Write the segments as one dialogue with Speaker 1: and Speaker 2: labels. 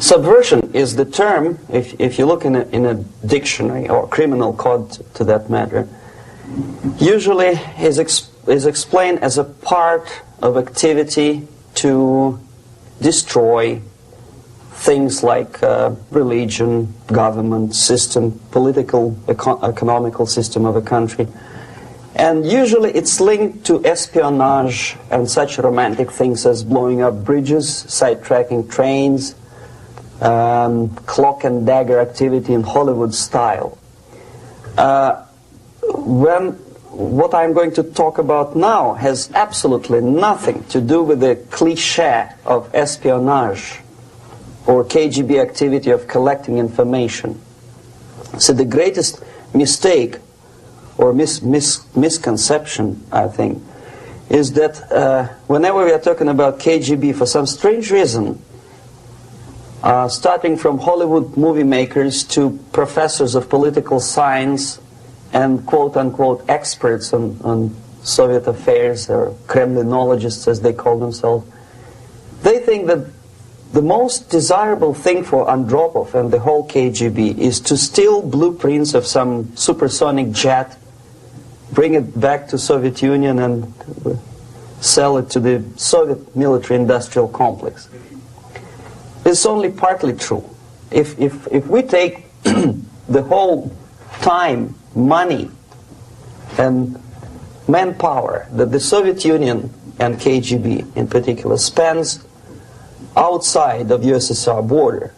Speaker 1: Subversion is the term, if you look in a dictionary or criminal code to that matter, usually is explained as a part of activity to destroy things like religion, government, system, political, economical system of a country. And usually it's linked to espionage and such romantic things as blowing up bridges, sidetracking trains, cloak and dagger activity in Hollywood style. What I'm going to talk about now has absolutely nothing to do with the cliché of espionage or KGB activity of collecting information. So the greatest mistake or misconception, I think, is that whenever we are talking about KGB, for some strange reason, starting from Hollywood movie makers to professors of political science and quote-unquote experts on Soviet affairs, or Kremlinologists as they call themselves, they think that the most desirable thing for Andropov and the whole KGB is to steal blueprints of some supersonic jet, bring it back to Soviet Union and sell it to the Soviet military-industrial complex. It's only partly true. If we take the whole time, money, and manpower that the Soviet Union and KGB in particular spends outside of USSR border,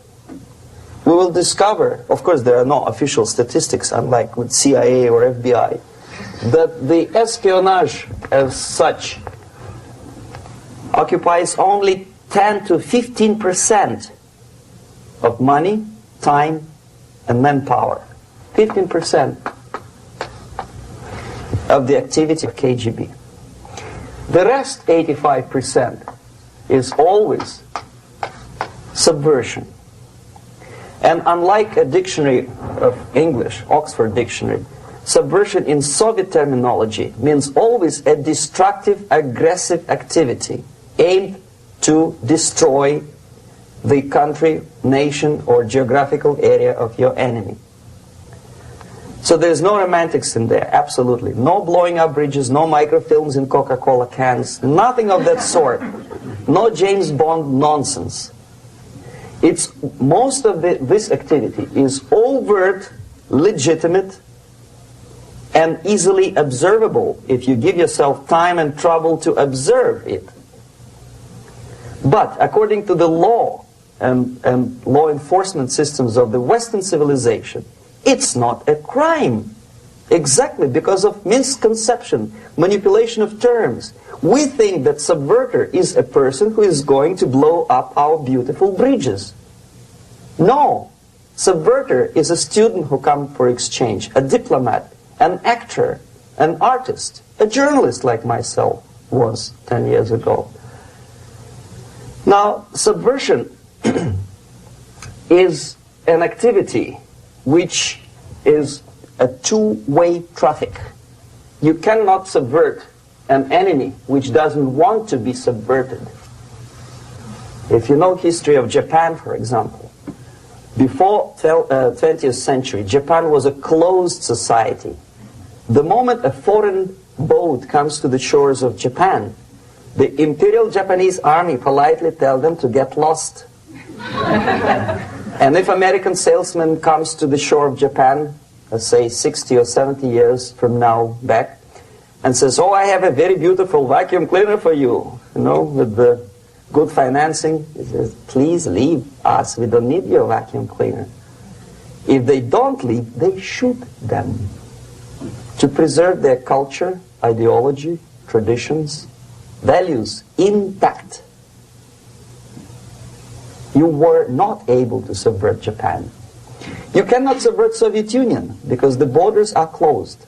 Speaker 1: we will discover, of course there are no official statistics unlike with CIA or FBI, that the espionage as such occupies only 10 to 15% of money, time, and manpower. 15% of the activity of KGB. The rest, 85%, is always subversion. And unlike a dictionary of English, Oxford Dictionary, subversion in Soviet terminology means always a destructive, aggressive activity aimed to destroy the country, nation, or geographical area of your enemy. So there's no romantics in there, absolutely. No blowing up bridges, no microfilms in Coca-Cola cans, nothing of that sort. No James Bond nonsense. It's most of this activity is overt, legitimate, and easily observable if you give yourself time and trouble to observe it. But according to the law and law enforcement systems of the Western civilization, it's not a crime. Exactly because of misconception, manipulation of terms. We think that subverter is a person who is going to blow up our beautiful bridges. No. Subverter is a student who comes for exchange, a diplomat, an actor, an artist, a journalist like myself was 10 years ago. Now, subversion is an activity which is a two-way traffic. You cannot subvert an enemy which doesn't want to be subverted. If you know history of Japan, for example, before 20th century, Japan was a closed society. The moment a foreign boat comes to the shores of Japan, the Imperial Japanese Army politely tell them to get lost. And if American salesman comes to the shore of Japan, let's say 60 or 70 years from now back, and says, oh, I have a very beautiful vacuum cleaner for you, with the good financing, he says, please leave us, we don't need your vacuum cleaner. If they don't leave, they shoot them to preserve their culture, ideology, traditions, values intact. You were not able to subvert Japan. You cannot subvert Soviet Union because the borders are closed.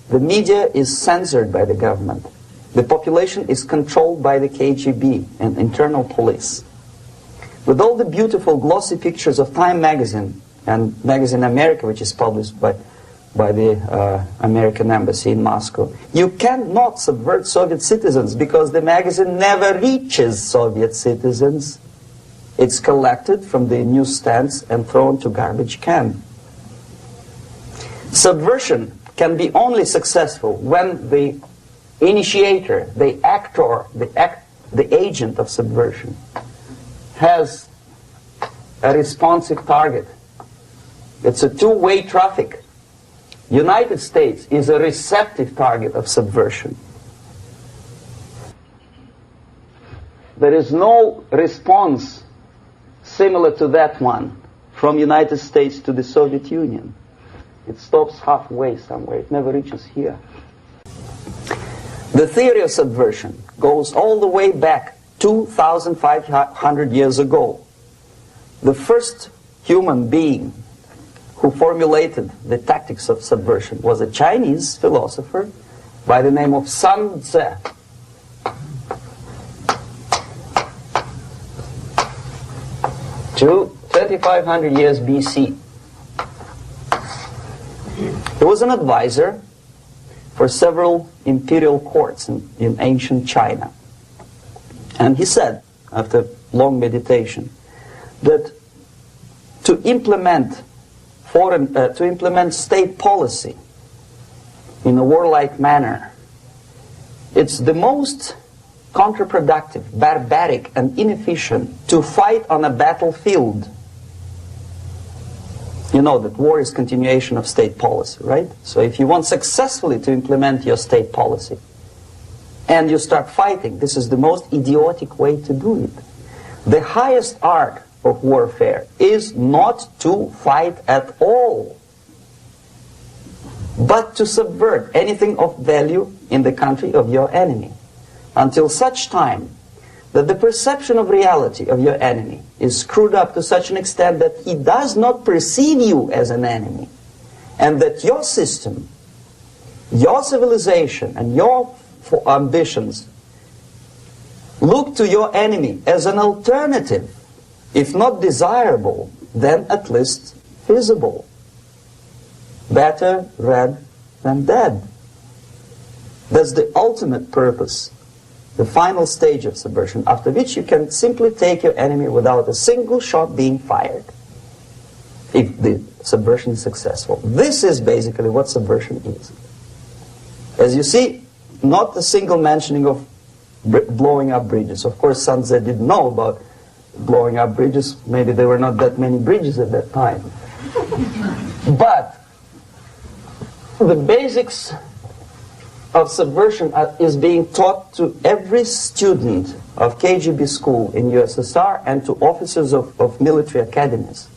Speaker 1: The media is censored by the government. The population is controlled by the KGB and internal police. With all the beautiful glossy pictures of Time magazine and Magazine America, which is published by the American embassy in Moscow, you cannot subvert Soviet citizens because the magazine never reaches Soviet citizens. It's collected from the newsstands and thrown to garbage can. Subversion can be only successful when the initiator, the actor, the agent of subversion has a responsive target. It's a two-way traffic. United States is a receptive target of subversion. There is no response similar to that one from United States to the Soviet Union. It stops halfway somewhere. It never reaches here. The theory of subversion goes all the way back 2,500 years ago. The first human being who formulated the tactics of subversion was a Chinese philosopher by the name of Sun Tzu. 2,500 years BC. He was an advisor for several imperial courts in ancient China. And he said, after long meditation, that to implement state policy in a warlike manner, it's the most counterproductive, barbaric, and inefficient to fight on a battlefield. You know that war is continuation of state policy, right? So if you want successfully to implement your state policy and you start fighting, this is the most idiotic way to do it. The highest art of warfare is not to fight at all, but to subvert anything of value in the country of your enemy, until such time that the perception of reality of your enemy is screwed up to such an extent that he does not perceive you as an enemy, and that your system, your civilization, and your ambitions look to your enemy as an alternative, if not desirable, then at least feasible. Better red than dead. That's the ultimate purpose, the final stage of subversion, after which you can simply take your enemy without a single shot being fired, if the subversion is successful. This is basically what subversion is. As you see, not a single mentioning of blowing up bridges. Of course, Sun Tzu didn't know about blowing up bridges. Maybe there were not that many bridges at that time. But the basics of subversion is being taught to every student of KGB school in USSR and to officers of military academies.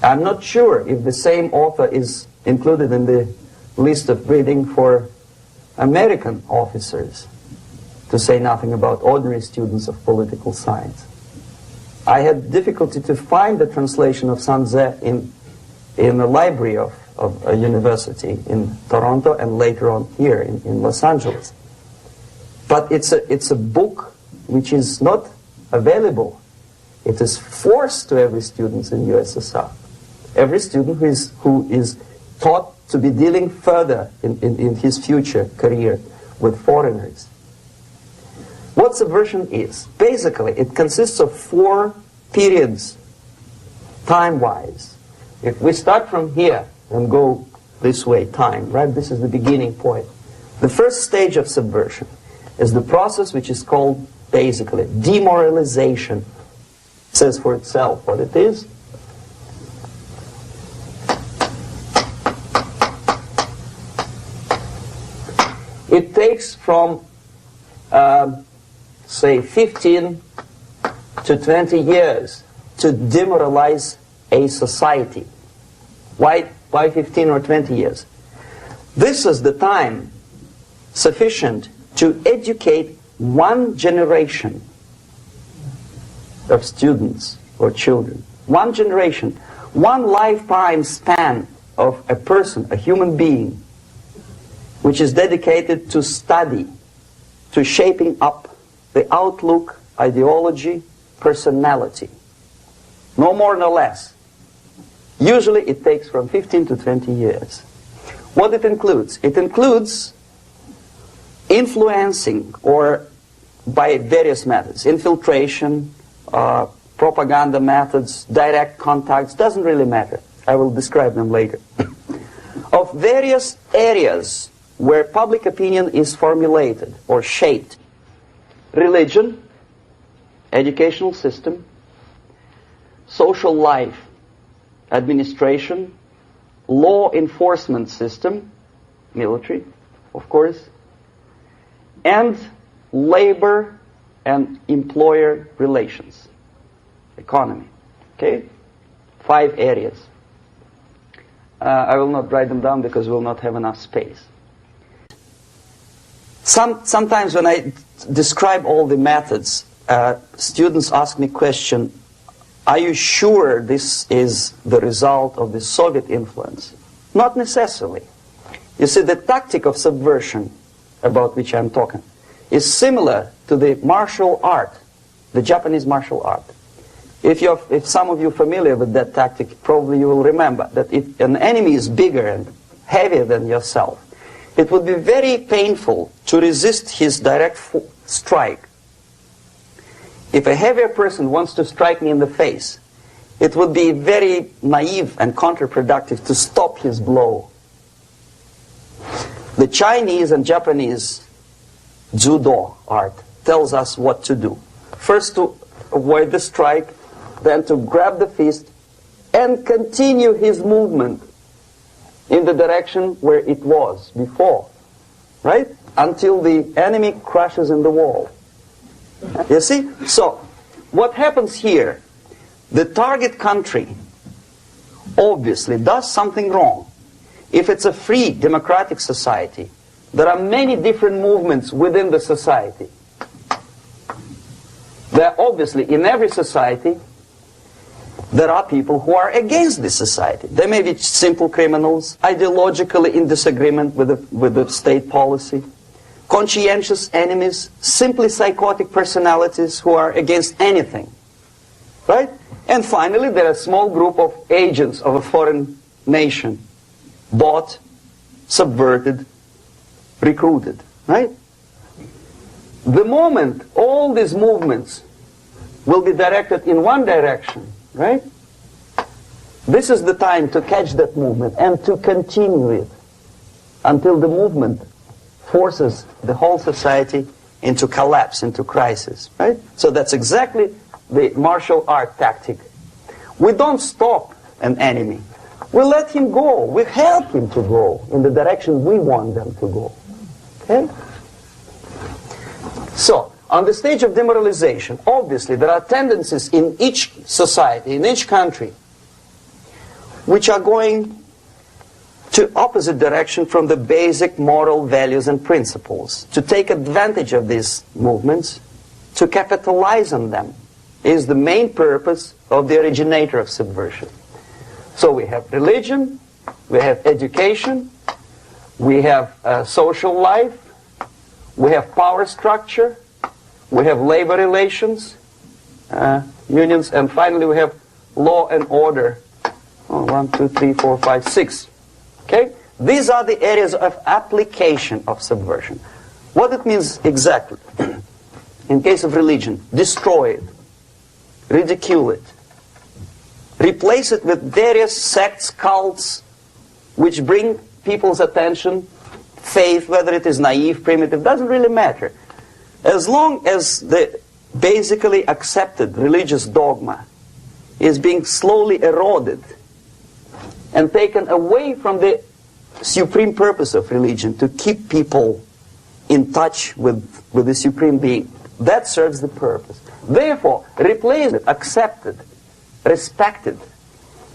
Speaker 1: I'm not sure if the same author is included in the list of breeding for American officers, to say nothing about ordinary students of political science. I had difficulty to find the translation of Sun Tzu in the library of a university in Toronto and later on here in Los Angeles. But it's a book which is not available. It is forced to every student in USSR. Every student who is taught to be dealing further in his future career with foreigners. What subversion is? Basically, it consists of 4 periods, time-wise. If we start from here and go this way, time, right? This is the beginning point. The first stage of subversion is the process which is called, basically, demoralization. It says for itself what it is. It takes from, say, 15 to 20 years to demoralize a society. Why 15 or 20 years? This is the time sufficient to educate one generation of students or children. One generation, one lifetime span of a person, a human being, which is dedicated to study, to shaping up the outlook, ideology, personality. No more, no less. Usually it takes from 15 to 20 years. What it includes? It includes influencing, or by various methods, infiltration, propaganda methods, direct contacts, doesn't really matter. I will describe them later. Of various areas where public opinion is formulated or shaped. Religion, educational system, social life, administration, law enforcement system, military, of course, and labor and employer relations, economy. Okay? 5 areas. I will not write them down because we will not have enough space. Sometimes when I describe all the methods, students ask me question, are you sure this is the result of the Soviet influence? Not necessarily. You see, the tactic of subversion, about which I'm talking, is similar to the martial art, the Japanese martial art. If some of you are familiar with that tactic, probably you will remember that if an enemy is bigger and heavier than yourself, it would be very painful to resist his direct strike. If a heavier person wants to strike me in the face, it would be very naive and counterproductive to stop his blow. The Chinese and Japanese judo art tells us what to do. First to avoid the strike, then to grab the fist and continue his movement in the direction where it was before, right? Until the enemy crashes in the wall. You see? So, what happens here? The target country obviously does something wrong. If it's a free democratic society, there are many different movements within the society. There are obviously, in every society, there are people who are against this society. They may be simple criminals, ideologically in disagreement with the state policy, conscientious enemies, simply psychotic personalities who are against anything. Right? And finally, there are a small group of agents of a foreign nation, bought, subverted, recruited. Right? The moment all these movements will be directed in one direction, right? This is the time to catch that movement and to continue it until the movement forces the whole society into collapse, into crisis, right? So that's exactly the martial art tactic. We don't stop an enemy. We let him go. We help him to go in the direction we want them to go. Okay? So, on the stage of demoralization, obviously there are tendencies in each society, in each country, which are going to opposite direction from the basic moral values and principles. To take advantage of these movements, to capitalize on them, is the main purpose of the originator of subversion. So we have religion, we have education, we have social life, we have power structure, we have labor relations, unions, and finally we have law and order. 1, 2, 3, 4, 5, 6. Okay? These are the areas of application of subversion. What it means exactly? In case of religion, destroy it, ridicule it, replace it with various sects, cults, which bring people's attention, faith, whether it is naive, primitive, doesn't really matter. As long as the basically accepted religious dogma is being slowly eroded and taken away from the supreme purpose of religion, to keep people in touch with the supreme being, that serves the purpose. Therefore, replace it, accepted, respected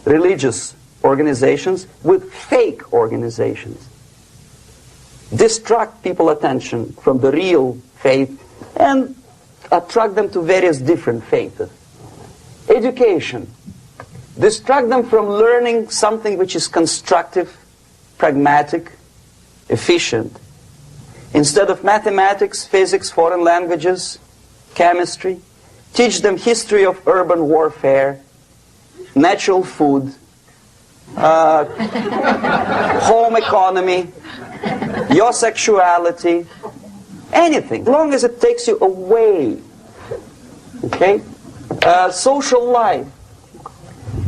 Speaker 1: religious organizations with fake organizations. Distract people's attention from the real faith and attract them to various different faiths. Education. Distract them from learning something which is constructive, pragmatic, efficient. Instead of mathematics, physics, foreign languages, chemistry, teach them history of urban warfare, natural food, home economy, your sexuality, anything, as long as it takes you away, okay, Social life.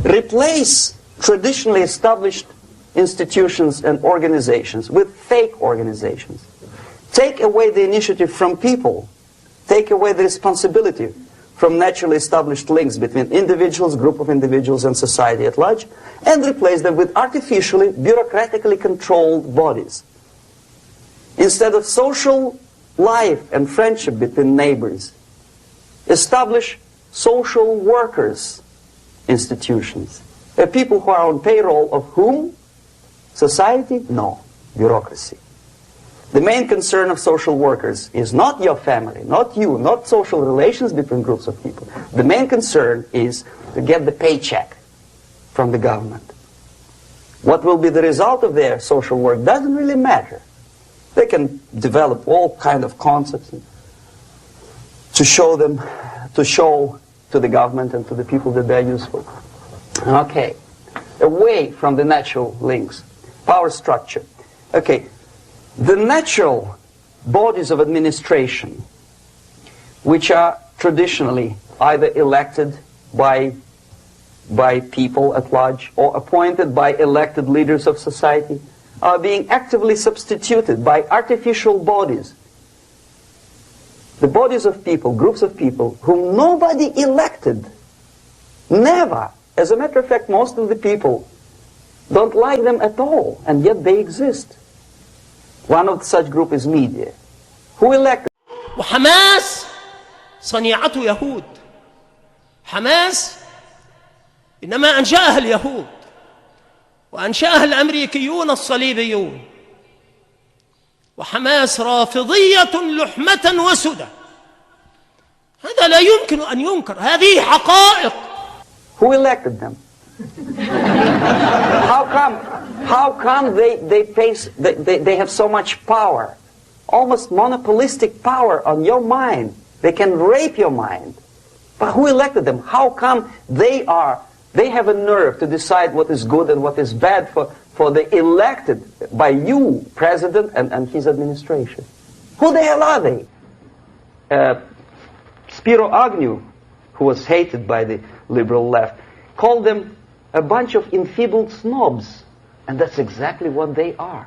Speaker 1: Replace traditionally established institutions and organizations with fake organizations. Take away the initiative from people. Take away the responsibility from naturally established links between individuals, group of individuals, and society at large, and replace them with artificially, bureaucratically controlled bodies. Instead of social life and friendship between neighbors, establish social workers institutions. People who are on payroll of whom? Society? No. Bureaucracy. The main concern of social workers is not your family, not you, not social relations between groups of people. The main concern is to get the paycheck from the government. What will be the result of their social work doesn't really matter. They can develop all kind of concepts to show to the government and to the people that they're useful. Okay. Away from the natural links. Power structure. Okay. The natural bodies of administration, which are traditionally either elected by people at large or appointed by elected leaders of society, are being actively substituted by artificial bodies. The bodies of people, groups of people, whom nobody elected. Never. As a matter of fact, most of the people don't like them at all, and yet they exist. One of such group is media. Who elected?
Speaker 2: وحماس صنيعته يهود. حماس إنما أنشأها اليهود وأنشأها الأمريكيون الصليبيون. وحماس رافضية لحمة وسدى. هذا لا يمكن أن ينكر. هذه حقائق.
Speaker 1: Who elected them? How come they have so much power, almost monopolistic power on your mind? They can rape your mind. But who elected them? How come they have a nerve to decide what is good and what is bad for the elected by you, president, and his administration? Who the hell are they? Spiro Agnew, who was hated by the liberal left, called them a bunch of enfeebled snobs. And that's exactly what they are.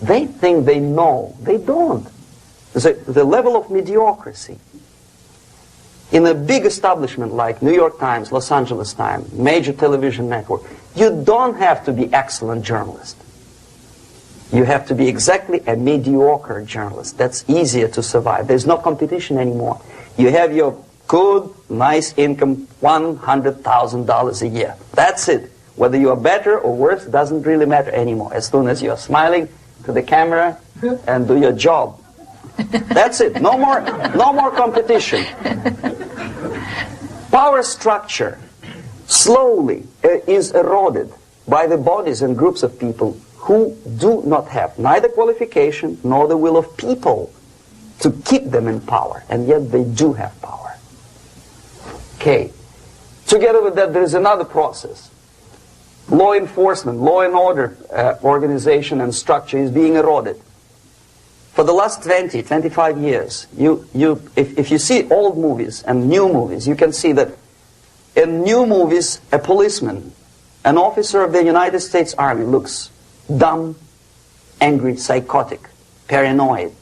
Speaker 1: They think they know. They don't. The level of mediocrity. In a big establishment like New York Times, Los Angeles Times, major television network, you don't have to be excellent journalist. You have to be exactly a mediocre journalist. That's easier to survive. There's no competition anymore. You have your good, nice income, $100,000 a year. That's it. Whether you are better or worse doesn't really matter anymore. As soon as you are smiling to the camera and do your job. That's it. No more competition. Power structure slowly is eroded by the bodies and groups of people who do not have neither qualification nor the will of people to keep them in power, and yet they do have power. Okay. Together with that, there is another process. Law enforcement, law and order organization and structure is being eroded. For the last 20, 25 years, if you see old movies and new movies, you can see that in new movies, a policeman, an officer of the United States Army looks dumb, angry, psychotic, paranoid.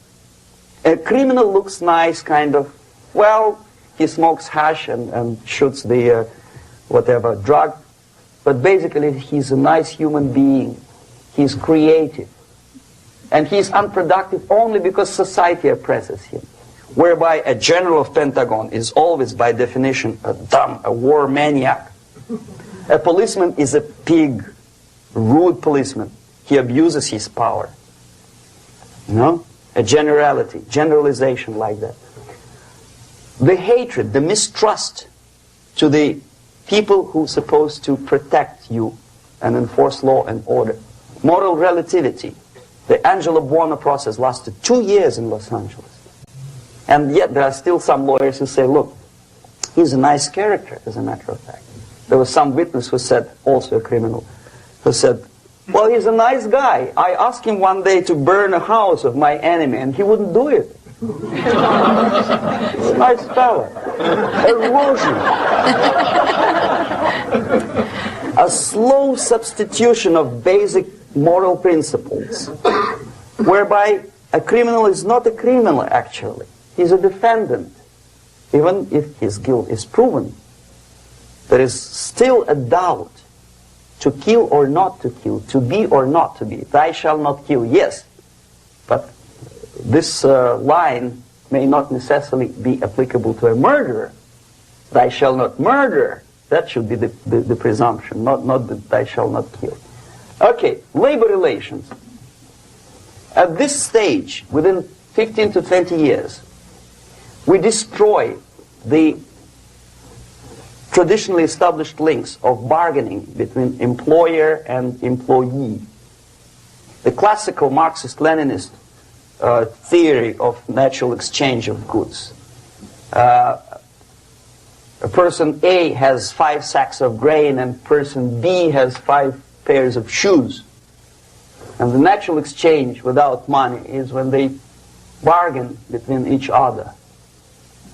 Speaker 1: A criminal looks nice, kind of, well, he smokes hash and shoots the whatever drug. But basically, he's a nice human being. He's creative. And he's unproductive only because society oppresses him. Whereby a general of Pentagon is always, by definition, a war maniac. A policeman is a pig, rude policeman. He abuses his power. You know? A generalization like that. The hatred, the mistrust to the people who are supposed to protect you and enforce law and order. Moral relativity. The Angelo Buono process lasted 2 years in Los Angeles. And yet there are still some lawyers who say, look, he's a nice character, as a matter of fact. There was some witness who said, also a criminal, who said, well, he's a nice guy. I asked him one day to burn a house of my enemy, and he wouldn't do it. Nice fella. Erosion. A slow substitution of basic moral principles, whereby a criminal is not a criminal actually. He's a defendant. Even if his guilt is proven, there is still a doubt to kill or not to kill, to be or not to be. Thou shalt not kill, yes. But this line may not necessarily be applicable to a murderer. Thou shalt not murder. That should be the presumption, not that thou shalt not kill. Okay, labor relations. At this stage, within 15 to 20 years, we destroy the traditionally established links of bargaining between employer and employee. The classical Marxist-Leninist theory of natural exchange of goods. A person A has 5 sacks of grain and person B has 5 pairs of shoes. And the natural exchange without money is when they bargain between each other.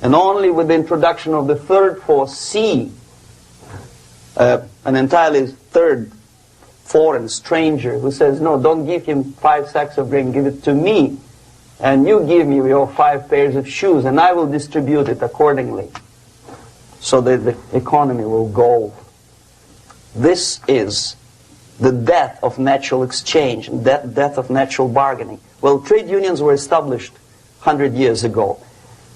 Speaker 1: And only with the introduction of the third force, C, an entirely third foreign stranger who says, no, don't give him 5 sacks of grain, give it to me. And you give me your 5 pairs of shoes and I will distribute it accordingly. So that the economy will go. This is the death of natural exchange, death of natural bargaining. Well, trade unions were established 100 years ago.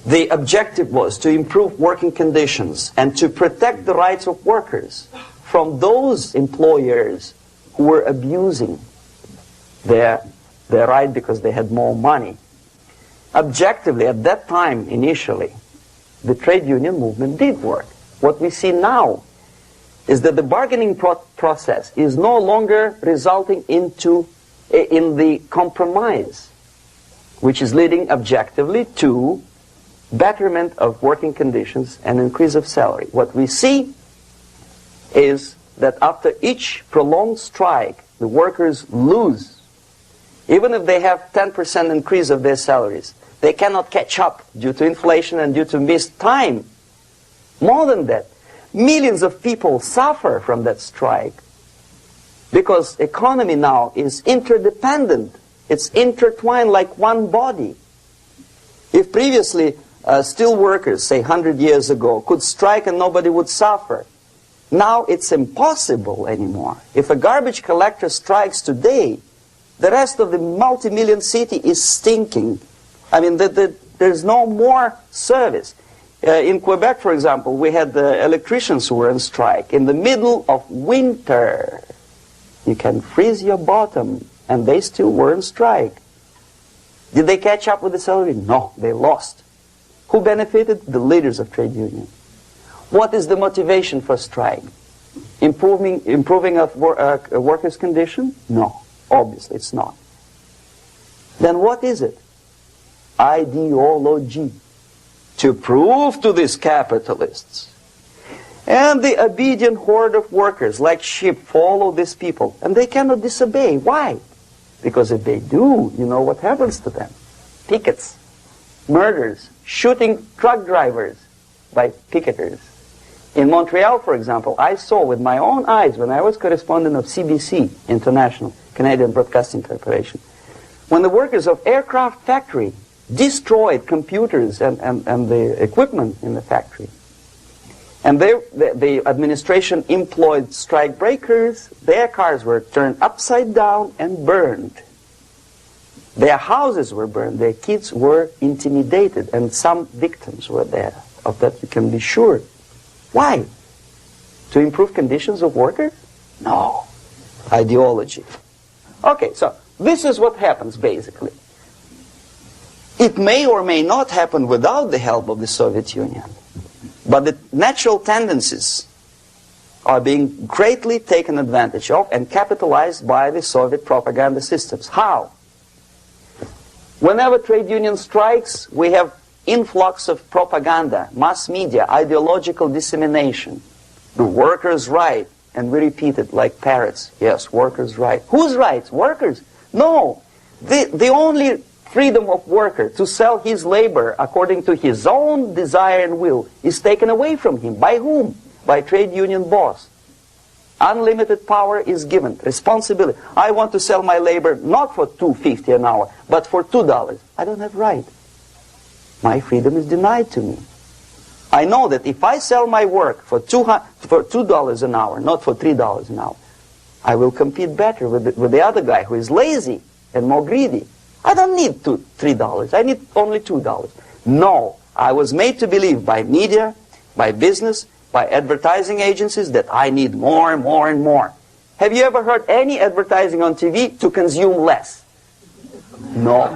Speaker 1: The objective was to improve working conditions and to protect the rights of workers from those employers who were abusing their right because they had more money. Objectively, at that time, initially, the trade union movement did work. What we see now is that the bargaining process is no longer resulting in the compromise, which is leading objectively to betterment of working conditions and increase of salary. What we see is that after each prolonged strike, the workers lose. Even if they have 10% increase of their salaries, they cannot catch up due to inflation and due to missed time. More than that, millions of people suffer from that strike because economy now is interdependent. It's intertwined like one body. If previously steel workers, say 100 years ago, could strike and nobody would suffer, now it's impossible anymore. If a garbage collector strikes today, the rest of the multi-million city is stinking. I mean, there's no more service. In Quebec, for example, we had the electricians who were on strike in the middle of winter. You can freeze your bottom, and they still were on strike. Did they catch up with the salary? No, they lost. Who benefited? The leaders of trade union. What is the motivation for strike? Improving of a worker's condition? No, obviously it's not. Then what is it? Ideology. To prove to these capitalists. And the obedient horde of workers, like sheep, follow these people. And they cannot disobey. Why? Because if they do, you know what happens to them. Pickets, murders, shooting truck drivers by picketers. In Montreal, for example, I saw with my own eyes when I was correspondent of CBC International, Canadian Broadcasting Corporation, when the workers of aircraft factory destroyed computers and the equipment in the factory. And the administration employed strike breakers. Their cars were turned upside down and burned. Their houses were burned. Their kids were intimidated. And some victims were there. Of that you can be sure. Why? To improve conditions of workers? No. Ideology. Okay, so this is what happens basically. It may or may not happen without the help of the Soviet Union. But the natural tendencies are being greatly taken advantage of and capitalized by the Soviet propaganda systems. How? Whenever trade union strikes, we have influx of propaganda, mass media, ideological dissemination. The workers' right, and we repeat it like parrots. Yes, workers' right. Whose rights? Workers? No. The only freedom of worker to sell his labor according to his own desire and will is taken away from him. By whom? By trade union boss. Unlimited power is given. Responsibility. I want to sell my labor not for $2.50 an hour, but for $2. I don't have right. My freedom is denied to me. I know that if I sell my work for $2 an hour, not for $3 an hour, I will compete better with the other guy who is lazy and more greedy. I don't need $3. I need only $2. No, I was made to believe by media, by business, by advertising agencies that I need more and more and more. Have you ever heard any advertising on TV to consume less? No.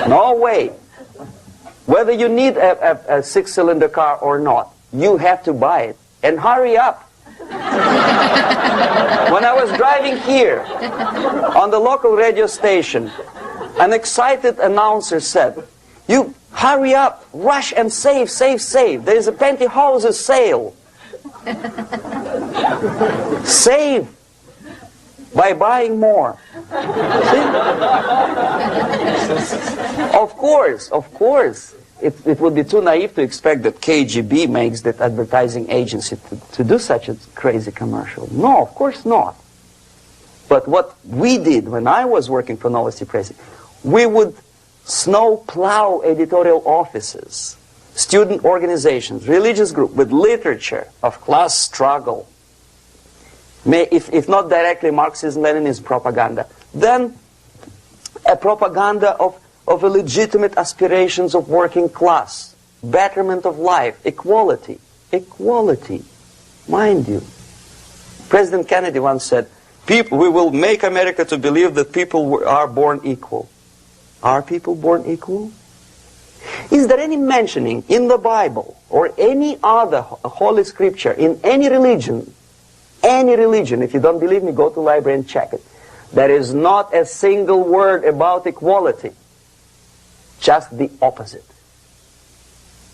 Speaker 1: No way. Whether you need a six-cylinder car or not, you have to buy it. And hurry up. When I was driving here on the local radio station, an excited announcer said, "You hurry up, rush and save, save, save. There is a pantyhose sale." Save by buying more. See? Of course. It would be too naive to expect that KGB makes that advertising agency to do such a crazy commercial. No, of course not. But what we did when I was working for Novosti Press, we would snow plow editorial offices, student organizations, religious groups with literature of class struggle. If not directly Marxism-Leninism propaganda, then a propaganda of legitimate aspirations of working class, betterment of life, equality. Equality, mind you. President Kennedy once said, we will make America to believe that people are born equal. Are people born equal? Is there any mentioning in the Bible or any other holy scripture in any religion, if you don't believe me, go to the library and check it, there is not a single word about equality. Just the opposite.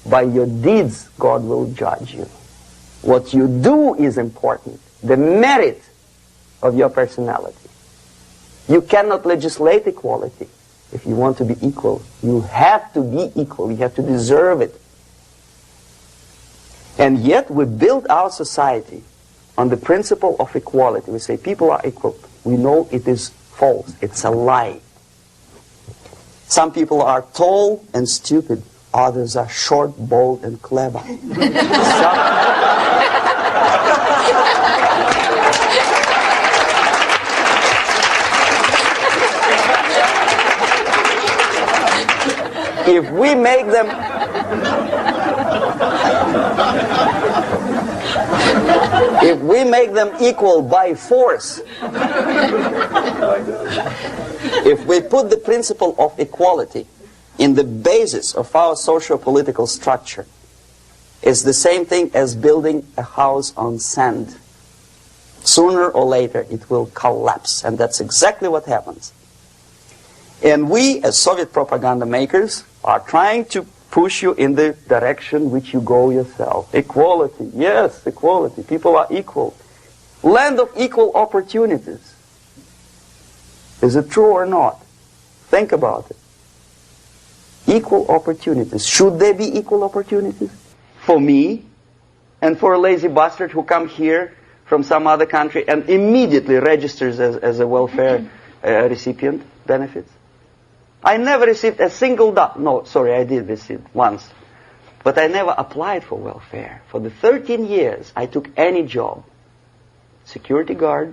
Speaker 1: By your deeds, God will judge you. What you do is important. The merit of your personality. You cannot legislate equality. If you want to be equal, you have to be equal. You have to deserve it. And yet we build our society on the principle of equality. We say people are equal. We know it is false. It's a lie. Some people are tall and stupid. Others are short, bold, and clever. If we make them equal by force, if we put the principle of equality in the basis of our socio-political structure, it's the same thing as building a house on sand. Sooner or later it will collapse, and that's exactly what happens. And we, as Soviet propaganda makers, are trying to push you in the direction which you go yourself. Equality, yes, equality. People are equal. Land of equal opportunities. Is it true or not? Think about it. Equal opportunities. Should there be equal opportunities? For me and for a lazy bastard who comes here from some other country and immediately registers as a welfare recipient benefits? I never received a single dollar. No, sorry, I did receive once. But I never applied for welfare. For the 13 years, I took any job. Security guard,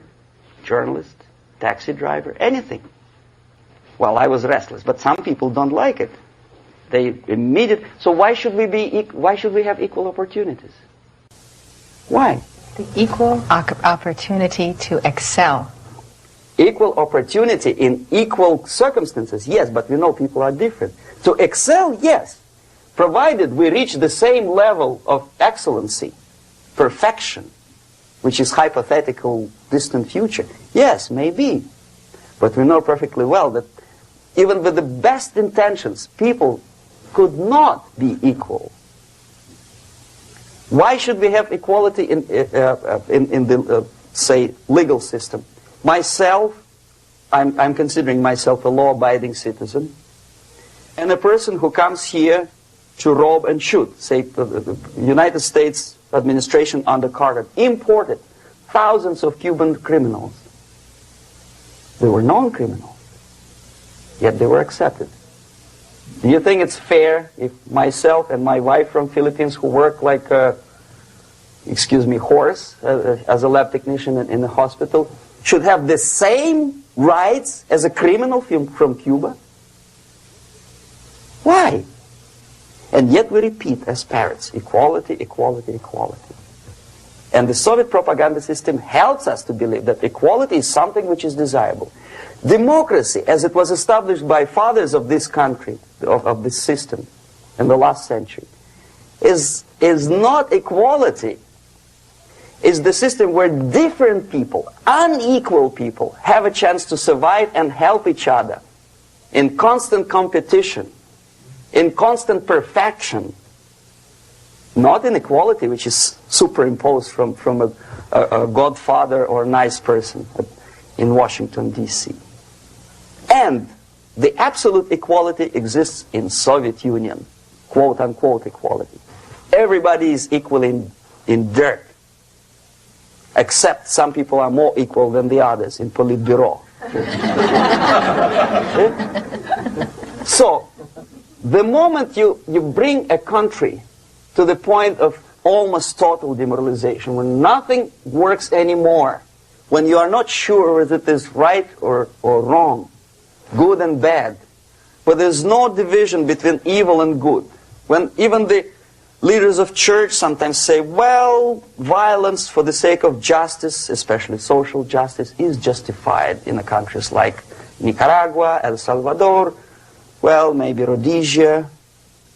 Speaker 1: journalist, taxi driver, anything. Well, I was restless, but some people don't like it. They immediately. So why should we have equal opportunities? Why?
Speaker 3: The equal opportunity to excel.
Speaker 1: Equal opportunity in equal circumstances, yes, but we know people are different. To excel, yes, provided we reach the same level of excellency, perfection, which is hypothetical, distant future. Yes, maybe. But we know perfectly well that even with the best intentions, people could not be equal. Why should we have equality in the, say, legal system? Myself I'm considering myself a law-abiding citizen, and a person who comes here to rob and shoot, say the United States administration under Carter, imported thousands of Cuban criminals. They were non-criminals, yet they were accepted. Do you think it's fair if myself and my wife from Philippines, who work like a, excuse me, horse as a lab technician in the hospital, should have the same rights as a criminal from Cuba? Why? And yet we repeat as parrots, equality, equality, equality. And the Soviet propaganda system helps us to believe that equality is something which is desirable. Democracy, as it was established by fathers of this country, of this system in the last century, is not equality. It's the system where different people, unequal people, have a chance to survive and help each other in constant competition, in constant perfection, not in equality, which is superimposed from a godfather or a nice person in Washington, D.C. And the absolute equality exists in Soviet Union, quote-unquote equality. Everybody is equal in dirt, except some people are more equal than the others in Politburo. So, the moment you bring a country to the point of almost total demoralization, when nothing works anymore, when you are not sure whether it is right or wrong, good and bad, where there's no division between evil and good, when even the leaders of church sometimes say, well, violence for the sake of justice, especially social justice, is justified in the countries like Nicaragua, El Salvador, well, maybe Rhodesia,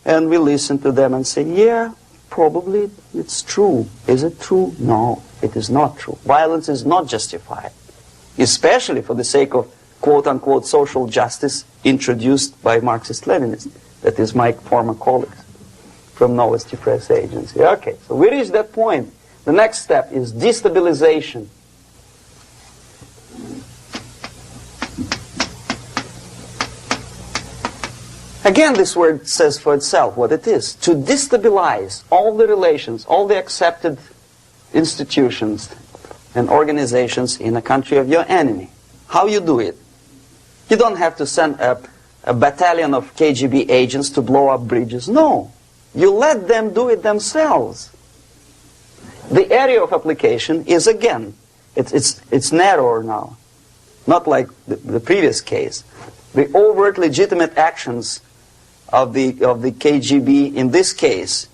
Speaker 1: and we listen to them and say, yeah, probably it's true. Is it true? No, it is not true. Violence is not justified, especially for the sake of quote-unquote social justice introduced by Marxist-Leninists, that is my former colleagues from Novosti Press Agency. Okay, so we reach that point. The next step is destabilization. Again, this word says for itself what it is. To destabilize all the relations, all the accepted institutions and organizations in a country of your enemy. How you do it? You don't have to send a battalion of KGB agents to blow up bridges. No. You let them do it themselves. The area of application is, again, it's narrower now. Not like the previous case. The overt legitimate actions of the KGB in this case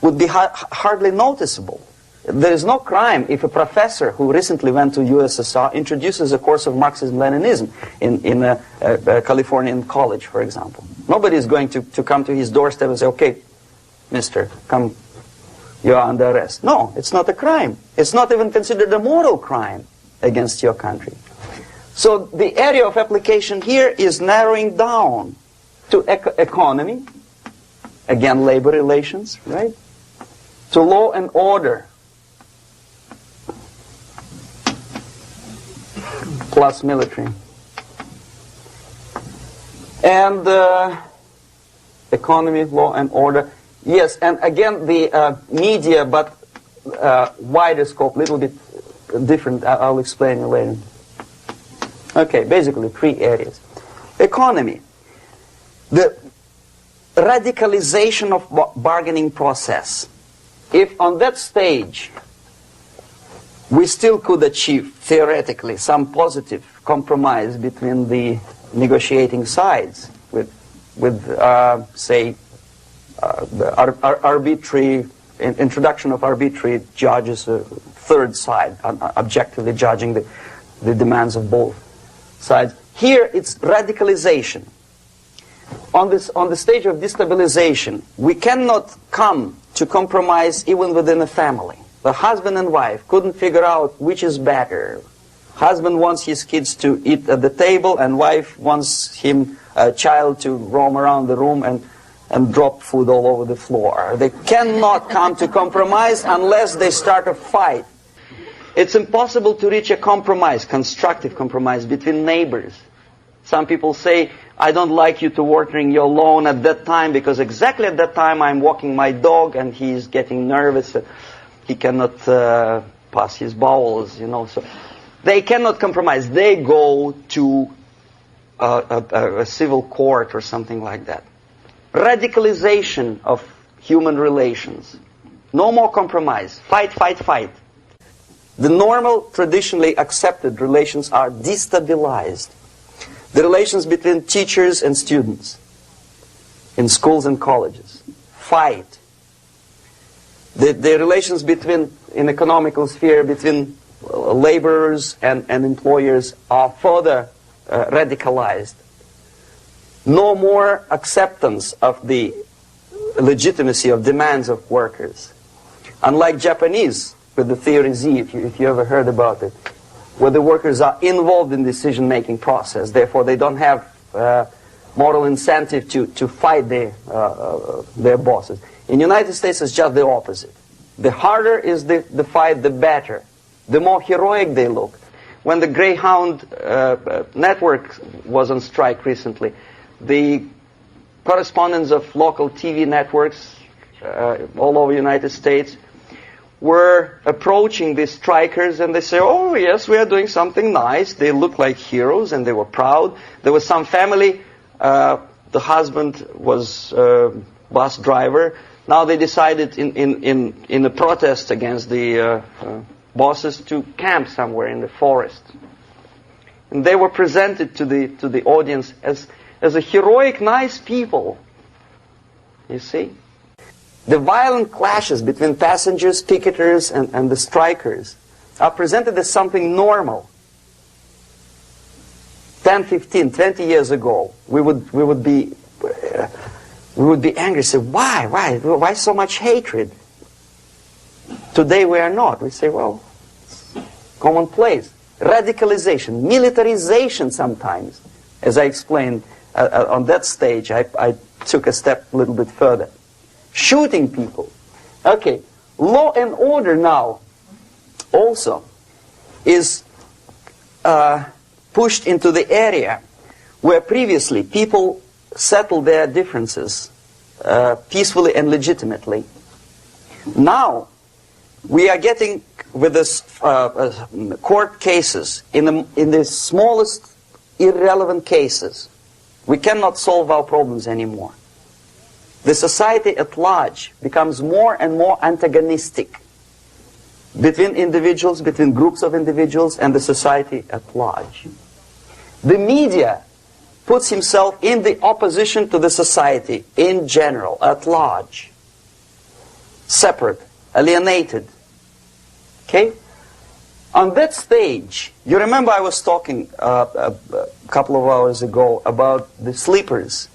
Speaker 1: would be hardly noticeable. There is no crime if a professor who recently went to USSR introduces a course of Marxism-Leninism in a Californian college, for example. Nobody is going to come to his doorstep and say, okay, mister, come, you are under arrest. No, it's not a crime. It's not even considered a moral crime against your country. So the area of application here is narrowing down to economy, again labor relations, right? To law and order, plus military. And economy, law and order. Yes, and again the media, but wider scope, little bit different. I'll explain it later. Okay, basically 3 areas. Economy. The radicalization of bargaining process. If on that stage we still could achieve, theoretically, some positive compromise between the negotiating sides with say, the arbitrary, introduction of arbitrary judges, a third side, objectively judging the demands of both sides. Here it's radicalization. On the stage of destabilization, we cannot come to compromise even within a family. The husband and wife couldn't figure out which is better. Husband wants his kids to eat at the table, and wife wants a child to roam around the room and drop food all over the floor. They cannot come to compromise unless they start a fight. It's impossible to reach a compromise, constructive compromise between neighbors. Some people say, I don't like you to watering your lawn at that time because exactly at that time I'm walking my dog and he's getting nervous. He cannot pass his bowels, you know. So they cannot compromise. They go to a civil court or something like that. Radicalization of human relations. No more compromise. Fight, fight, fight. The normal, traditionally accepted relations are destabilized. The relations between teachers and students in schools and colleges. Fight. The relations between, in economical sphere, between laborers and employers are further radicalized. No more acceptance of the legitimacy of demands of workers. Unlike Japanese, with the theory Z, if you ever heard about it, where the workers are involved in decision-making process, therefore they don't have moral incentive to fight their bosses. In the United States, it's just the opposite. The harder is the fight, the better. The more heroic they look. When the Greyhound network was on strike recently, the correspondents of local TV networks all over the United States were approaching these strikers and they say, oh yes, we are doing something nice. They look like heroes and they were proud. There was some family, the husband was bus driver. Now they decided in a protest against the bosses to camp somewhere in the forest. And they were presented to the audience as a heroic, nice people. You see? The violent clashes between passengers, picketers, and the strikers are presented as something normal. 10, 15, 20 years ago, we would be angry, say, why so much hatred? Today we are not. We say, well, it's commonplace. Radicalization, militarization sometimes. As I explained on that stage, I took a step a little bit further. Shooting people. Okay, law and order now also is pushed into the area where previously people settled their differences peacefully and legitimately. Now we are getting with this court cases in the smallest irrelevant cases. We cannot solve our problems anymore. The society at large becomes more and more antagonistic between individuals, between groups of individuals, and the society at large. The media puts himself in the opposition to the society in general, at large. Separate, alienated. Okay? On that stage, you remember I was talking a couple of hours ago about the sleepers.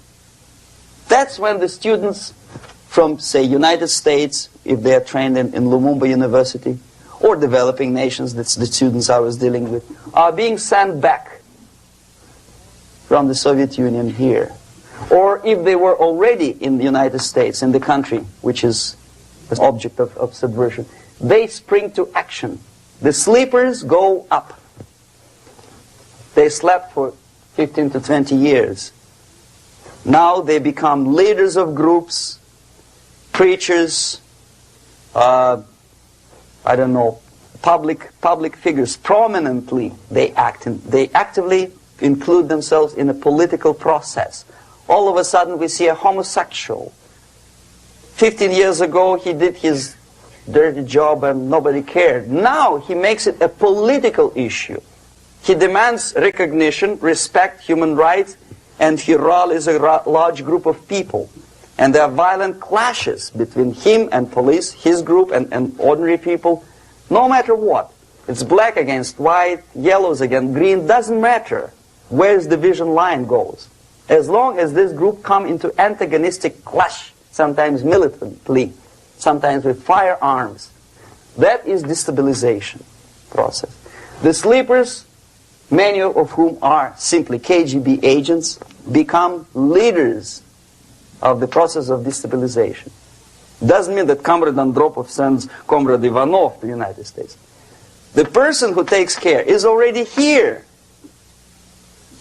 Speaker 1: That's when the students from, say, United States, if they are trained in Lumumba University, or developing nations, that's the students I was dealing with, are being sent back from the Soviet Union here. Or if they were already in the United States, in the country, which is the object of subversion, they spring to action. The sleepers go up. They slept for 15 to 20 years. Now they become leaders of groups, preachers, I don't know, public figures. Prominently they actively include themselves in a political process. All of a sudden we see a homosexual. 15 years ago he did his dirty job and nobody cared. Now he makes it a political issue. He demands recognition, respect, human rights, and he rallies a large group of people. And there are violent clashes between him and police, his group and ordinary people, no matter what. It's black against white, yellows against green, doesn't matter where the division line goes. As long as this group come into antagonistic clash, sometimes militantly, sometimes with firearms, that is destabilization process. The sleepers, many of whom are simply KGB agents, become leaders of the process of destabilization. Doesn't mean that Comrade Andropov sends Comrade Ivanov to the United States. The person who takes care is already here.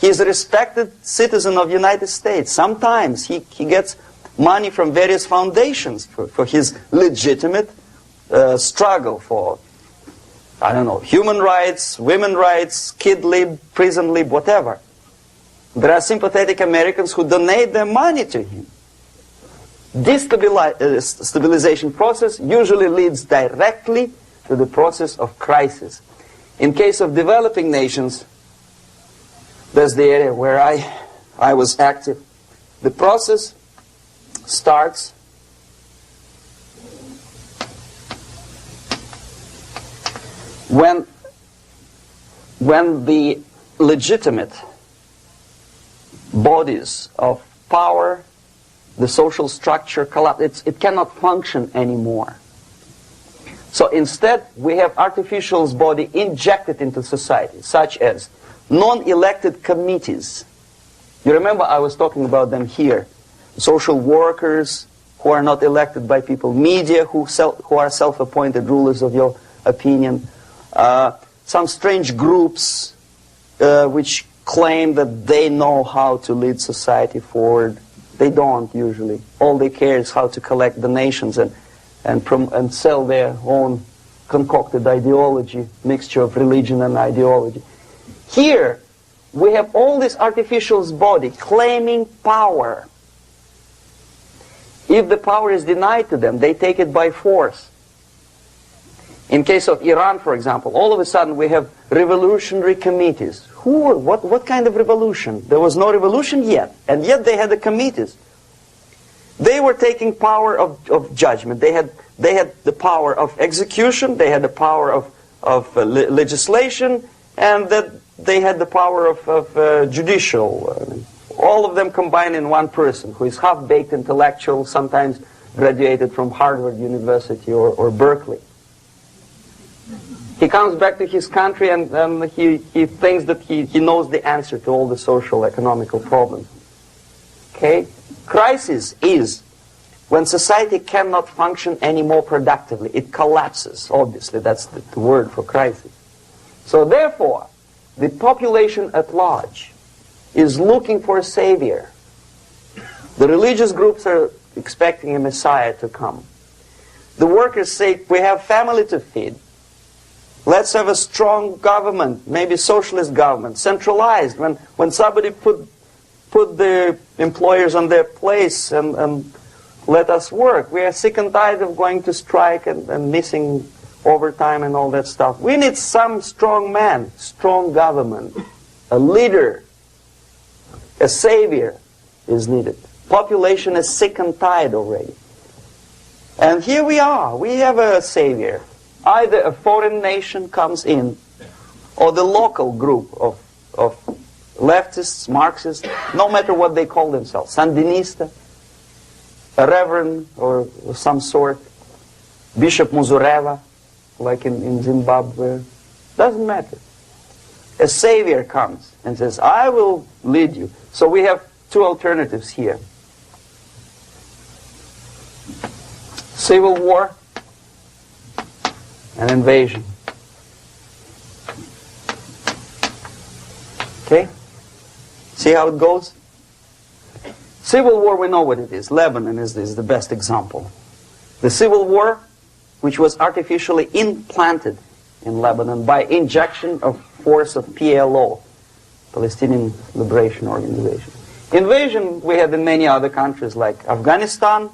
Speaker 1: He is a respected citizen of the United States. Sometimes he gets money from various foundations for his legitimate struggle for, I don't know, human rights, women's rights, kid lib, prison lib, whatever. There are sympathetic Americans who donate their money to him. This stabilization process usually leads directly to the process of crisis. In case of developing nations, that's the area where I was active. The process starts when the legitimate bodies of power, the social structure collapse. It cannot function anymore. So instead, we have artificial body injected into society, such as non-elected committees. You remember I was talking about them here. Social workers who are not elected by people, media who are self-appointed rulers of your opinion, some strange groups which claim that they know how to lead society forward. They don't usually. All they care is how to collect donations and sell their own concocted ideology, mixture of religion and ideology. Here, we have all this artificial body claiming power. If the power is denied to them, they take it by force. In case of Iran, for example, all of a sudden we have revolutionary committees. What kind of revolution? There was no revolution yet, and yet they had the committees. They were taking power of judgment. They had the power of execution, they had the power of legislation, and that they had the power of judicial. All of them combined in one person, who is half-baked intellectual, sometimes graduated from Harvard University or Berkeley. He comes back to his country and he thinks that he knows the answer to all the social, economical problems. Okay? Crisis is when society cannot function any more productively. It collapses, obviously. That's the word for crisis. So therefore, the population at large is looking for a savior. The religious groups are expecting a messiah to come. The workers say, we have family to feed. Let's have a strong government, maybe socialist government, centralized. When somebody put the employers on their place and let us work. We are sick and tired of going to strike and missing overtime and all that stuff. We need some strong man, strong government, a leader, a savior is needed. Population is sick and tired already. And here we are. We have a savior. Either a foreign nation comes in, or the local group of leftists, Marxists, no matter what they call themselves, Sandinista, a reverend or some sort, Bishop Muzureva, like in Zimbabwe, doesn't matter. A savior comes and says, I will lead you. So we have two alternatives here. Civil war and invasion. Okay? See how it goes? Civil war, we know what it is. Lebanon is the best example. The civil war, which was artificially implanted in Lebanon by injection of force of PLO, Palestinian Liberation Organization. Invasion we had in many other countries like Afghanistan,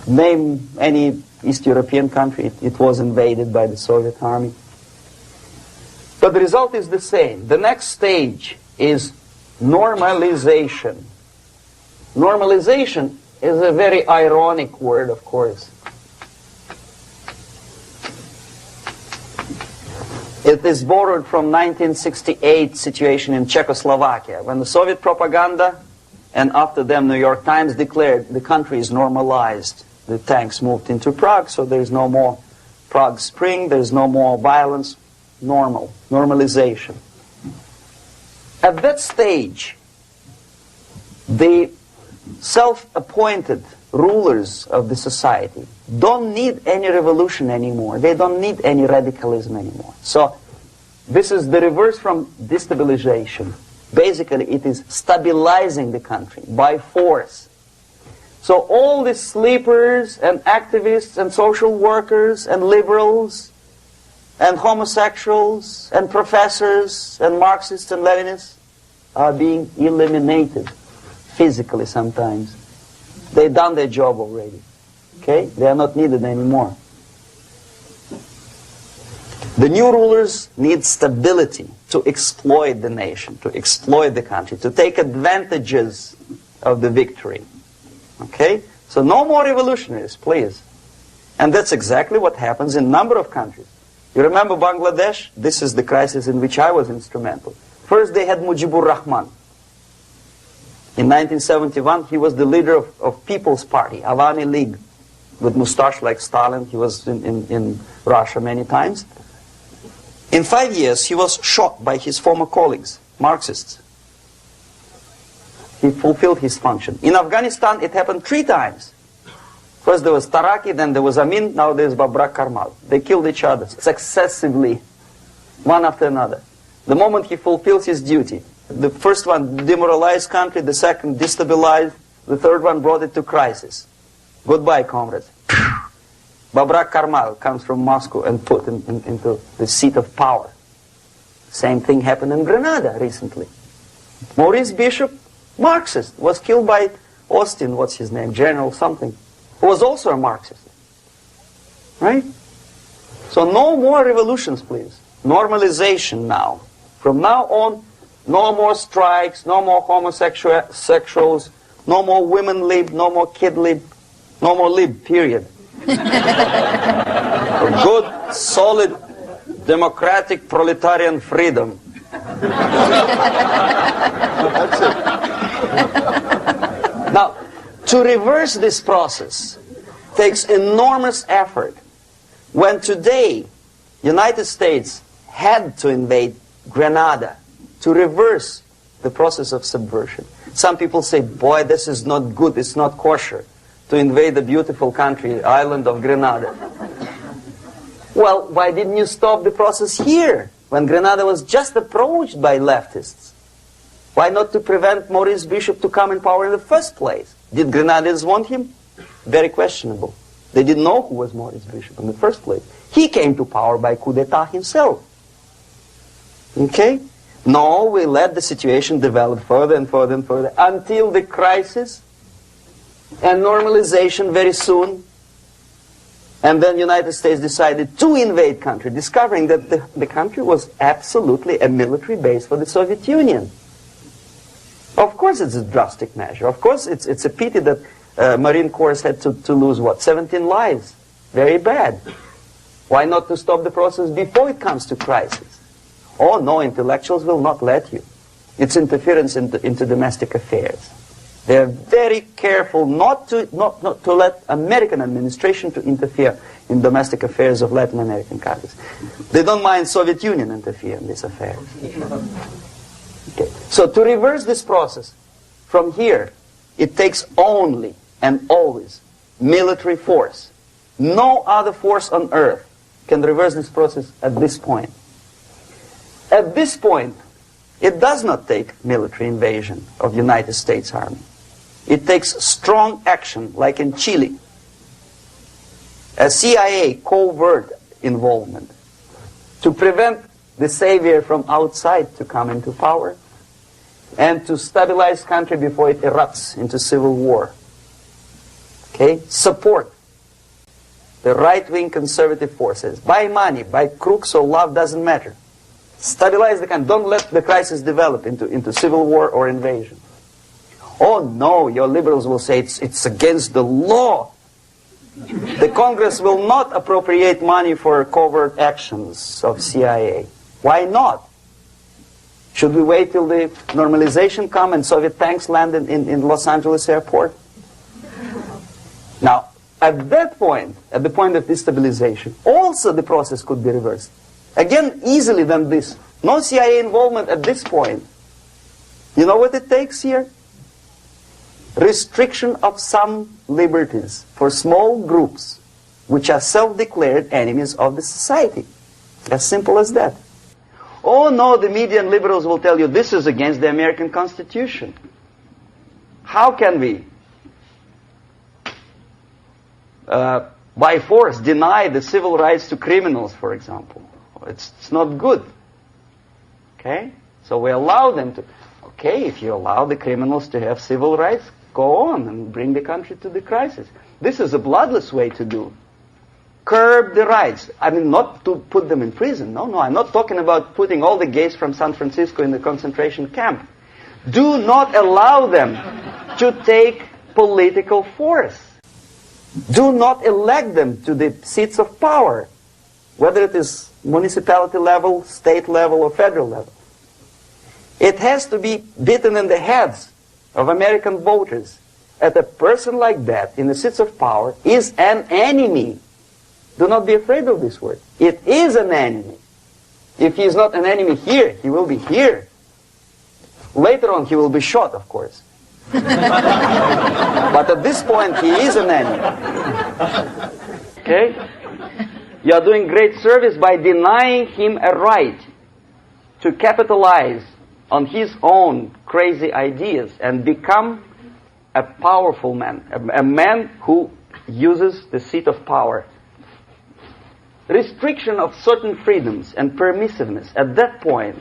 Speaker 1: name any East European country, it was invaded by the Soviet army. But the result is the same. The next stage is normalization. Normalization is a very ironic word, of course. It is borrowed from 1968 situation in Czechoslovakia, when the Soviet propaganda and after them New York Times declared the country is normalized. The tanks moved into Prague, so there is no more Prague Spring, there is no more violence. Normalization. At that stage, the self-appointed rulers of the society don't need any revolution anymore. They don't need any radicalism anymore. So this is the reverse from destabilization. Basically, it is stabilizing the country by force. So all the sleepers and activists and social workers and liberals and homosexuals and professors and Marxists and Leninists are being eliminated physically sometimes. They've done their job already. Okay? They are not needed anymore. The new rulers need stability to exploit the nation, to exploit the country, to take advantages of the victory. Okay? So no more revolutionaries, please. And that's exactly what happens in a number of countries. You remember Bangladesh? This is the crisis in which I was instrumental. First they had Mujibur Rahman. In 1971, he was the leader of People's Party, Awami League, with mustache like Stalin. He was in Russia many times. In 5 years, he was shot by his former colleagues, Marxists. He fulfilled his function. In Afghanistan, it happened 3 times. First there was Taraki, then there was Amin, now there's Babrak Karmal. They killed each other successively, one after another. The moment he fulfills his duty, the first one demoralized country, the second destabilized, the third one brought it to crisis. Goodbye, comrades. Babrak Karmal comes from Moscow and put into the seat of power. Same thing happened in Grenada recently. Maurice Bishop, Marxist, was killed by Austin, what's his name, General something, who was also a Marxist. Right? So no more revolutions, please. Normalization now. From now on, no more strikes, no more homosexuals, no more women lib, no more kid lib, no more lib, period. A good, solid, democratic, proletarian freedom. That's it. Now, to reverse this process takes enormous effort. When today, United States had to invade Grenada to reverse the process of subversion. Some people say, boy, this is not good, it's not kosher to invade the beautiful country, island of Grenada. Well, why didn't you stop the process here, when Grenada was just approached by leftists? Why not to prevent Maurice Bishop to come in power in the first place? Did Grenadians want him? Very questionable. They didn't know who was Maurice Bishop in the first place. He came to power by coup d'etat himself. Okay? No, we let the situation develop further and further and further until the crisis and normalization very soon. And then the United States decided to invade country, discovering that the country was absolutely a military base for the Soviet Union. Of course it's a drastic measure. Of course it's a pity that Marine Corps had to lose, what, 17 lives. Very bad. Why not to stop the process before it comes to crisis? Oh no, intellectuals will not let you. It's interference into domestic affairs. They're very careful not to let American administration to interfere in domestic affairs of Latin American countries. They don't mind Soviet Union interfere in these affairs. Okay. So to reverse this process from here, it takes only and always military force. No other force on earth can reverse this process at this point. At this point, it does not take military invasion of the United States Army. It takes strong action, like in Chile. A CIA covert involvement to prevent the savior from outside to come into power and to stabilize country before it erupts into civil war. Okay? Support the right-wing conservative forces. By money, by crooks or love, doesn't matter. Stabilize the country. Don't let the crisis develop into civil war or invasion. Oh no, your liberals will say it's against the law. The Congress will not appropriate money for covert actions of CIA. Why not? Should we wait till the normalization come and Soviet tanks land in Los Angeles airport? Now, at that point, at the point of destabilization, also the process could be reversed. Again, easily than this. No CIA involvement at this point. You know what it takes here? restriction of some liberties for small groups which are self-declared enemies of the society. As simple as that. Oh no, the media and liberals will tell you this is against the American Constitution. How can we, by force, deny the civil rights to criminals, for example? It's not good. Okay? So we allow them to. Okay, if you allow the criminals to have civil rights, go on and bring the country to the crisis. This is a bloodless way to do. Curb the rights. I mean, not to put them in prison. No, I'm not talking about putting all the gays from San Francisco in the concentration camp. Do not allow them to take political force. Do not elect them to the seats of power, whether it is municipality level, state level, or federal level. It has to be beaten in the heads of American voters that a person like that in the seats of power is an enemy. Do not be afraid of this word. It is an enemy. If he is not an enemy here, he will be here. Later on, he will be shot, of course. But at this point, he is an enemy. Okay? You are doing great service by denying him a right to capitalize on his own crazy ideas and become a powerful man, a man who uses the seat of power. Restriction of certain freedoms and permissiveness at that point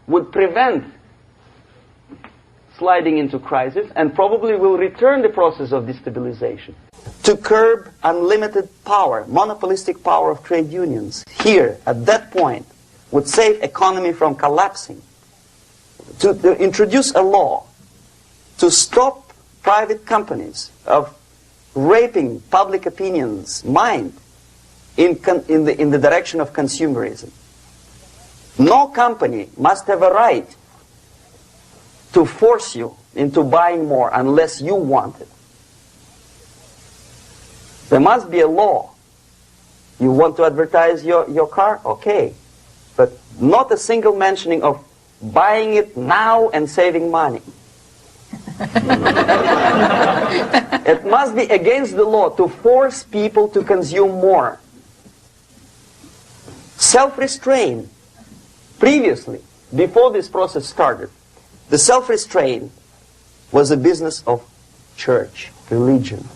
Speaker 1: would prevent sliding into crisis and probably will return the process of destabilization. To curb unlimited power, monopolistic power of trade unions, here, at that point, would save economy from collapsing. To introduce a law to stop private companies of raping public opinion's mind in the direction of consumerism. No company must have a right to force you into buying more unless you want it. There must be a law. You want to advertise your car? Okay. But not a single mentioning of buying it now and saving money. It must be against the law to force people to consume more. Self-restraint. Previously, before this process started, the self-restraint was a business of church, religion.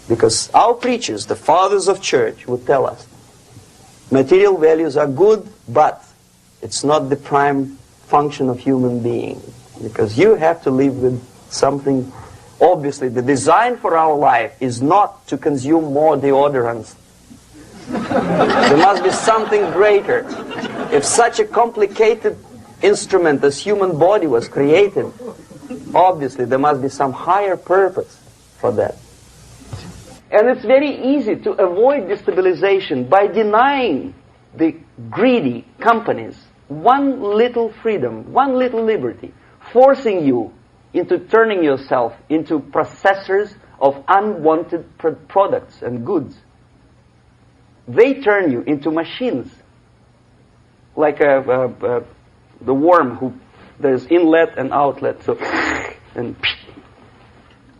Speaker 1: Because our preachers, the fathers of church, would tell us, material values are good, but it's not the prime function of human being. Because you have to live with something. Obviously, the design for our life is not to consume more deodorants. There must be something greater. If such a complicated instrument as human body was created, obviously there must be some higher purpose for that. And it's very easy to avoid destabilization by denying the greedy companies one little freedom, one little liberty, forcing you into turning yourself into processors of unwanted products and goods. They turn you into machines, like the worm who there's inlet and outlet. So, and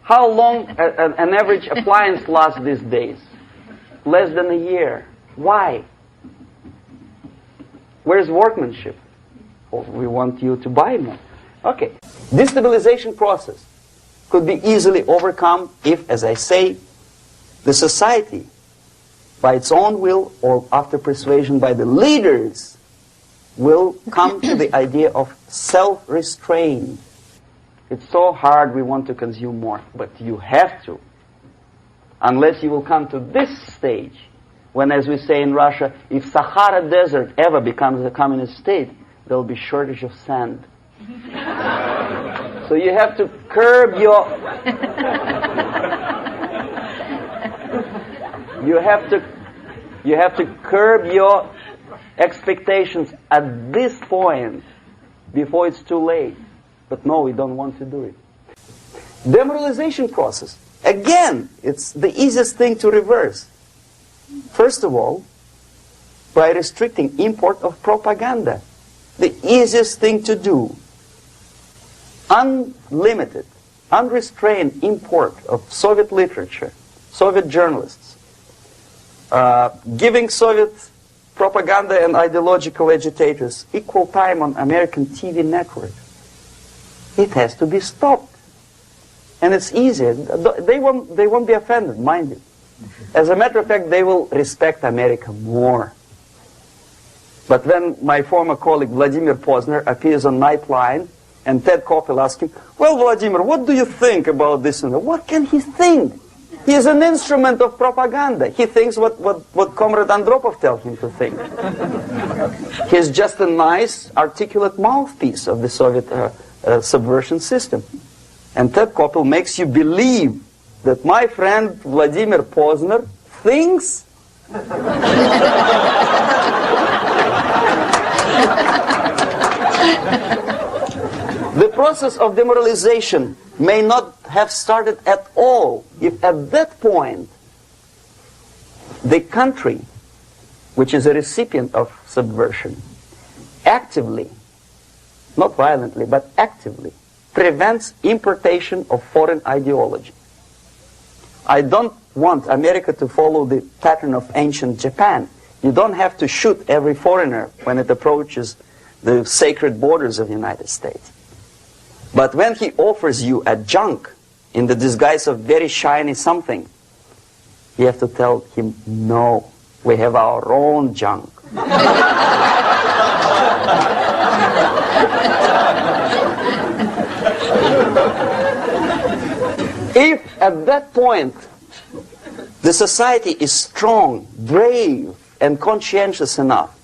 Speaker 1: how long an average appliance lasts these days? Less than a year. Why? Where's workmanship? Oh, we want you to buy more. Okay. Destabilization process could be easily overcome if, as I say, the society, by its own will or after persuasion by the leaders, will come to the idea of self-restraint. It's so hard, we want to consume more, but you have to. Unless you will come to this stage, when, as we say in Russia, if Sahara Desert ever becomes a communist state, there will be shortage of sand. So you have to curb your... You have to curb your expectations at this point before it's too late. But no, we don't want to do it. Demoralization process. Again, it's the easiest thing to reverse. First of all, by restricting import of propaganda. The easiest thing to do. Unlimited unrestrained import of Soviet literature, Soviet journalists, giving Soviet propaganda and ideological agitators equal time on American TV network. It has to be stopped. And it's easier. They won't be offended, mind you. As a matter of fact, they will respect America more. But when my former colleague Vladimir Posner appears on Nightline and Ted Koppel asks him, well, Vladimir, what do you think about this? And what can he think? He is an instrument of propaganda. He thinks what Comrade Andropov tells him to think. He's just a nice, articulate mouthpiece of the Soviet subversion system. And Ted Koppel makes you believe that my friend Vladimir Posner thinks the process of demoralization may not have started at all if at that point the country, which is a recipient of subversion, actively, not violently, but actively, prevents importation of foreign ideology. I don't want America to follow the pattern of ancient Japan. You don't have to shoot every foreigner when it approaches the sacred borders of the United States. But when he offers you a junk in the disguise of very shiny something, you have to tell him, no, we have our own junk. If at that point the society is strong, brave, and conscientious enough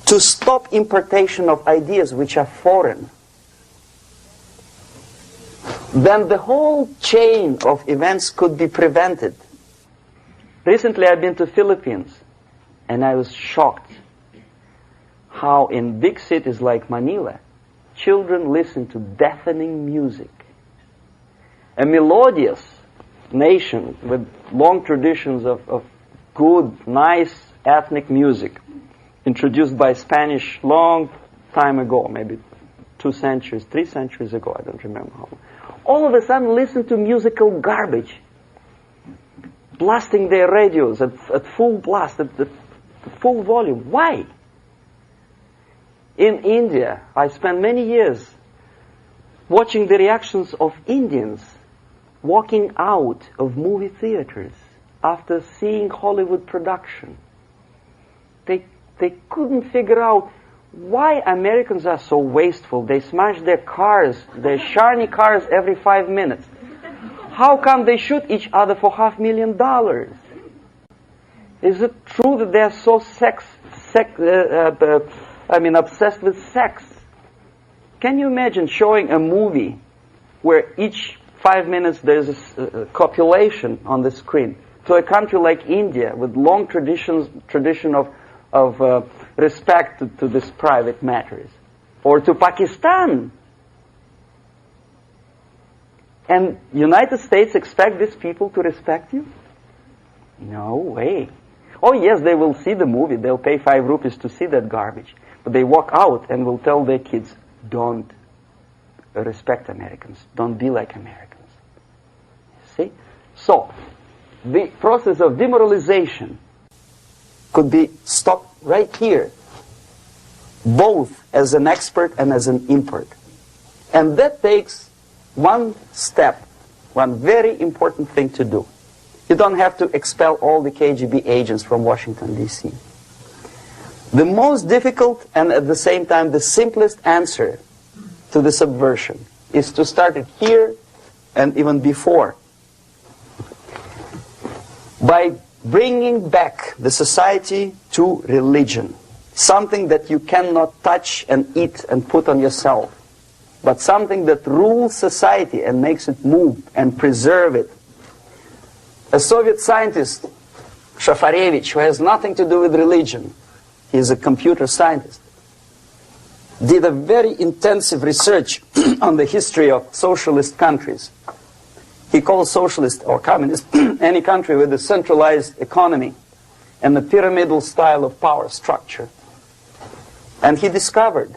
Speaker 1: to stop importation of ideas which are foreign, then the whole chain of events could be prevented. Recently I've been to Philippines, and I was shocked how in big cities like Manila, children listen to deafening music. A melodious nation with long traditions of good, nice ethnic music, introduced by Spanish long time ago, maybe 2 centuries, 3 centuries ago, I don't remember how long. All of a sudden listen to musical garbage, blasting their radios at full blast, at full volume. Why? In India, I spent many years watching the reactions of Indians walking out of movie theaters after seeing Hollywood production. They couldn't figure out why Americans are so wasteful. They smash their cars, their shiny cars, every 5 minutes. How come they shoot each other for $500,000? Is it true that they are so obsessed with sex? Can you imagine showing a movie where each 5 minutes there's a copulation on the screen to a country like India with long tradition of respect to these private matters, or to Pakistan? And United States expect these people to respect you? No way. Oh yes, they will see the movie, they'll pay 5 rupees to see that garbage, but they walk out and will tell their kids, don't respect Americans, don't be like Americans. See? So, the process of demoralization could be stopped right here, both as an expert and as an import. And that takes one step, one very important thing to do. You don't have to expel all the KGB agents from Washington, D.C. The most difficult and at the same time the simplest answer to the subversion is to start it here and even before, by bringing back the society to religion, something that you cannot touch and eat and put on yourself, but something that rules society and makes it move and preserve it. A Soviet scientist, Shafarevich, who has nothing to do with religion, he is a computer scientist, did a very intensive research on the history of socialist countries. He calls socialist or communist any country with a centralized economy and a pyramidal style of power structure. And he discovered,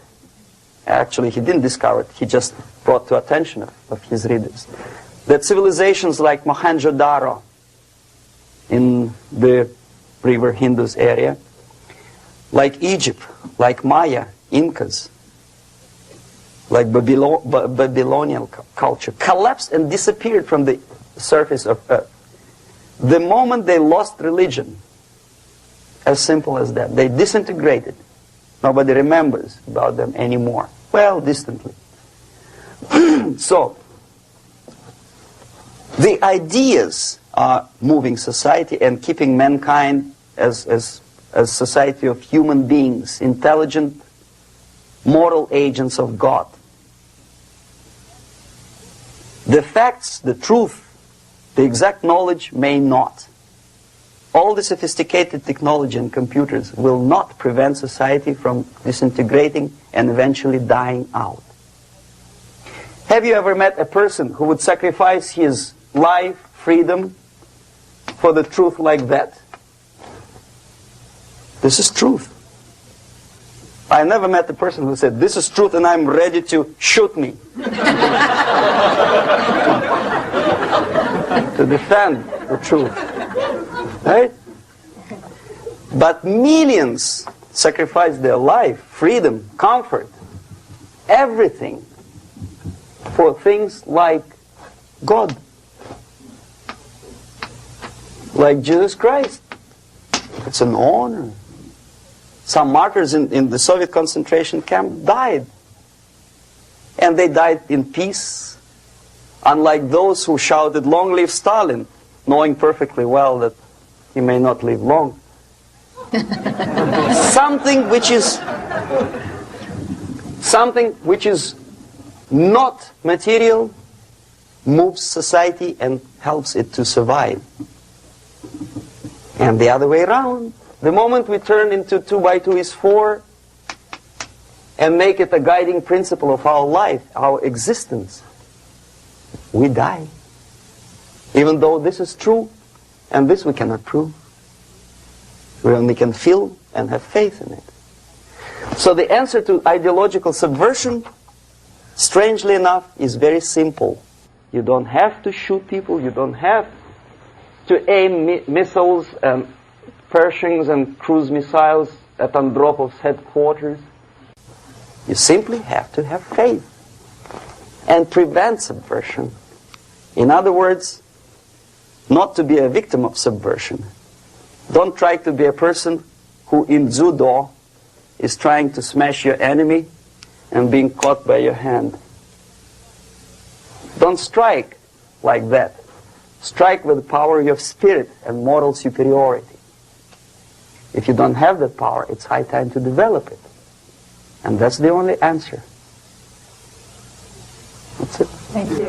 Speaker 1: actually he didn't discover it, he just brought to attention of his readers, that civilizations like Mohenjo-Daro in the river Indus area, like Egypt, like Maya, Incas, like Babylonian culture, collapsed and disappeared from the surface of Earth. The moment they lost religion, as simple as that, they disintegrated. Nobody remembers about them anymore. Well, distantly. So, the ideas are moving society and keeping mankind as a society of human beings, intelligent, moral agents of God. The facts, the truth, the exact knowledge may not. All the sophisticated technology and computers will not prevent society from disintegrating and eventually dying out. Have you ever met a person who would sacrifice his life, freedom, for the truth like that? This is truth. I never met a person who said, this is truth and I'm ready to shoot me. To defend the truth. Right? But millions sacrifice their life, freedom, comfort, everything for things like God. Like Jesus Christ. It's an honor. Some martyrs in the Soviet concentration camp died. And they died in peace. Unlike those who shouted, "Long live Stalin," knowing perfectly well that he may not live long. Something which is not material moves society and helps it to survive. And the other way around. The moment we turn into 2 by 2 is 4 and make it a guiding principle of our life, our existence, we die. Even though this is true, and this we cannot prove. We only can feel and have faith in it. So the answer to ideological subversion, strangely enough, is very simple. You don't have to shoot people, you don't have to aim missiles and Pershings and cruise missiles at Andropov's headquarters. You simply have to have faith and prevent subversion. In other words, not to be a victim of subversion. Don't try to be a person who in judo is trying to smash your enemy and being caught by your hand. Don't strike like that. Strike with the power of your spirit and moral superiority. If you don't have that power, it's high time to develop it. And that's the only answer. That's it.
Speaker 3: Thank you.